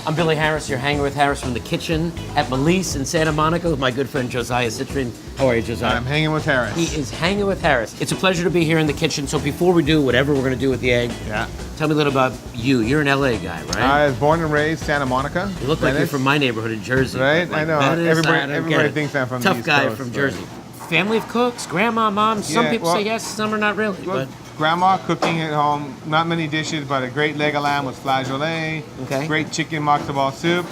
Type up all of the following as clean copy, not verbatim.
I'm Billy Harris. You're hanging with Harris from the kitchen at Melisse in Santa Monica with my good friend Josiah Citrin. How are you, Josiah? I'm hanging with Harris. He is hanging with Harris. It's a pleasure to be here in the kitchen. So before we do whatever we're going to do with the egg, tell me a little about you. You're an LA guy, right? I was born and raised Santa Monica. You look like you're from my neighborhood in Jersey. Right? Like, I know. Everybody thinks I'm from the Tough East guy Coast, from but- Jersey. Family of cooks, grandma, mom. Some people say yes, some are not really. Well, But grandma cooking at home, not many dishes, but a great leg of lamb with flageolet, great chicken matzo ball soup,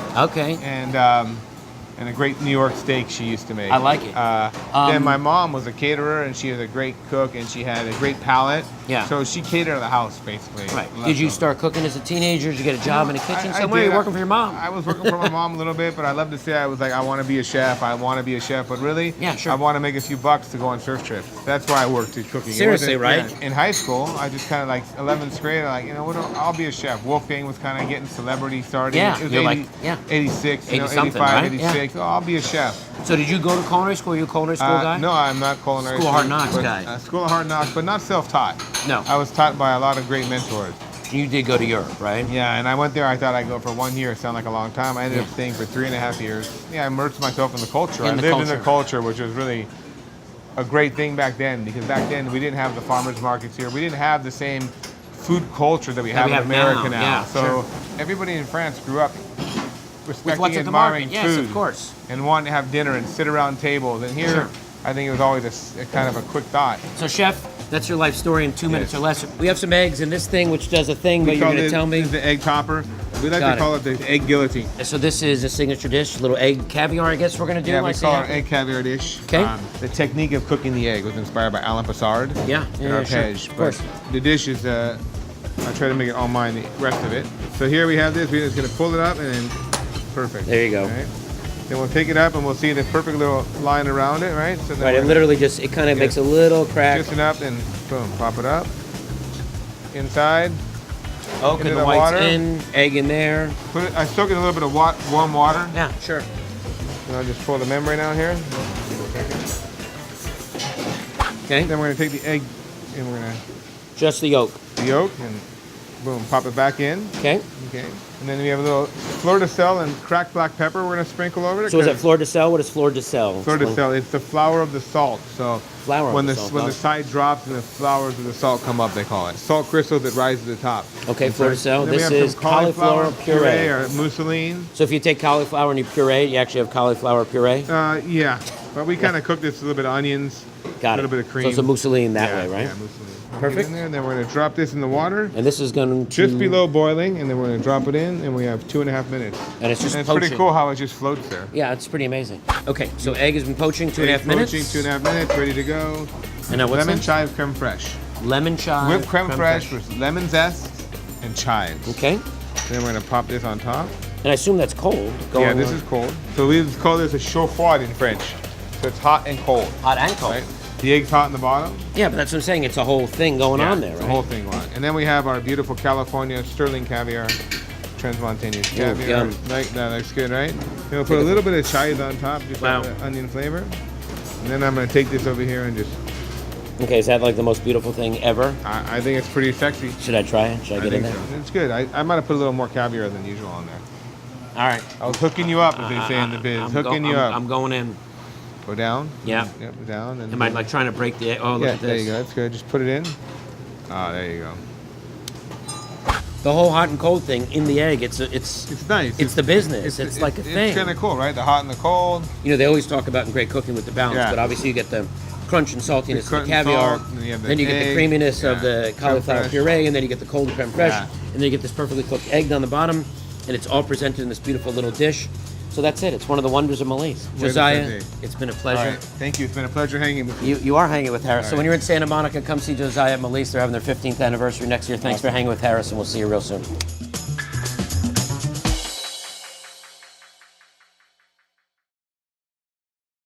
and a great New York steak she used to make. I like it. Then my mom was a caterer, and she was a great cook, and she had a great palate. Yeah. So she catered the house, basically. Right. Did you start cooking as a teenager? Did you get a job in a kitchen somewhere? I You're did. working for your mom? I was working for my mom a little bit, but I love to say I was like, I want to be a chef. I want to be a chef, but really, I want to make a few bucks to go on surf trips. That's why I worked at cooking. Seriously, right? Yeah. In high school, I just kind of like 11th grade. I'm like, you know what? I'll be a chef. Wolfgang was kind of getting celebrity starting. Yeah. It was You're 86, 80-something, 85, right? 86. Oh, I'll be a chef. So did you go to culinary school? Are you a culinary school guy? No, I'm not culinary School of Hard Knocks guy. School of Hard Knocks, but not self-taught. No. I was taught by a lot of great mentors. You did go to Europe, right? Yeah, and I went there. I thought I'd go for 1 year. It sounded like a long time. I ended up staying for 3.5 years. Yeah, I immersed myself in the culture. I lived in the culture, which was really a great thing back then, because back then we didn't have the farmers markets here. We didn't have the same food culture that we have in America now. Yeah, so everybody in France grew up respecting and market. admiring Yes, food, of course, and wanting to have dinner and sit around tables. And here, I think it was always a kind of a quick thought. So, chef, that's your life story in 2 minutes or less. We have some eggs in this thing, which does a thing, but you're going to tell me. This is the egg topper. We like to call it the egg guillotine. So this is a signature dish, a little egg caviar, I guess we're going to do. Yeah, we call it egg caviar dish. Okay. The technique of cooking the egg was inspired by Alain Passard. Yeah, Arpège. Of course. The dish is, I try to make it all mine, the rest of it. So here we have this. We're just going to pull it up and then, perfect. There you go. Right? Then we'll take it up and we'll see the perfect little line around it, right? So right, it literally just, it kind of makes a little crack. Just enough, and boom, pop it up. Inside. Okay, the white's water. In, egg in there. I soak it in a little bit of warm water. Yeah, sure. And I'll just pull the membrane out here. Okay. Then we're going to take the egg and we're going to... Just the yolk. The yolk, and boom, pop it back in. Okay. Okay. And then we have a little fleur de sel and cracked black pepper we're going to sprinkle over it. So is that fleur de sel? What is fleur de sel? Fleur de sel, it's the flour of the salt. So when the side drops and the flowers of the salt come up, they call it. Salt crystals that rise to the top. Okay, fleur de sel. This is cauliflower puree. Or mousseline. So if you take cauliflower and you puree, you actually have cauliflower puree? Yeah. But we kind of cook this with a little bit of onions, a little bit of cream. So it's a mousseline that way, right? Yeah, mousseline. Perfect. In there, and then we're going to drop this in the water. And this is going to... Just below boiling, and then we're going to drop it in, and we have 2.5 minutes. And it's just and it's poaching. Pretty cool how it just floats there. Yeah, it's pretty amazing. Okay, so egg has been poaching 2.5 minutes. Poaching 2.5 minutes, ready to go. And now what's lemon chive creme fraiche. Lemon chive. Whipped creme fraiche with lemon zest and chives. Okay. Then we're going to pop this on top. And I assume that's cold. Yeah, this is cold. So we call this a chaud-froid in French. So it's hot and cold. Hot and cold. Right? The egg's hot in the bottom. Yeah, but that's what I'm saying. It's a whole thing going on there, right? The whole thing on. And then we have our beautiful California sterling caviar, transmontanious caviar. Yum. That looks good, right? Then we'll put a little bit of chives on top, just for the onion flavor. And then I'm going to take this over here and just... Okay, is that like the most beautiful thing ever? I think it's pretty sexy. Should I try it? Should I get in there? So. It's good. I might have put a little more caviar than usual on there. All right. I was hooking you up, as they say in the biz. Hooking you up. I'm going in. Go down. Yeah. Yep, down. And am I like trying to break the egg? Oh, look at this. There you go. That's good. Just put it in. Ah, there you go. The whole hot and cold thing in the egg, it's nice. It's the business. It's like a thing. It's kind of cool, right? The hot and the cold. You know, they always talk about in great cooking with the balance, but obviously you get the crunch and saltiness of the caviar, then you get the creaminess of the cauliflower puree, and then you get the cold creme fraiche, and then you get this perfectly cooked egg on the bottom, and it's all presented in this beautiful little dish. So that's it. It's one of the wonders of Melisse. Josiah, it's been a pleasure. All right. Thank you. It's been a pleasure hanging with you. You are hanging with Harris. So when you're in Santa Monica, come see Josiah at Melisse. They're having their 15th anniversary next year. Thanks for hanging with Harris, and we'll see you real soon.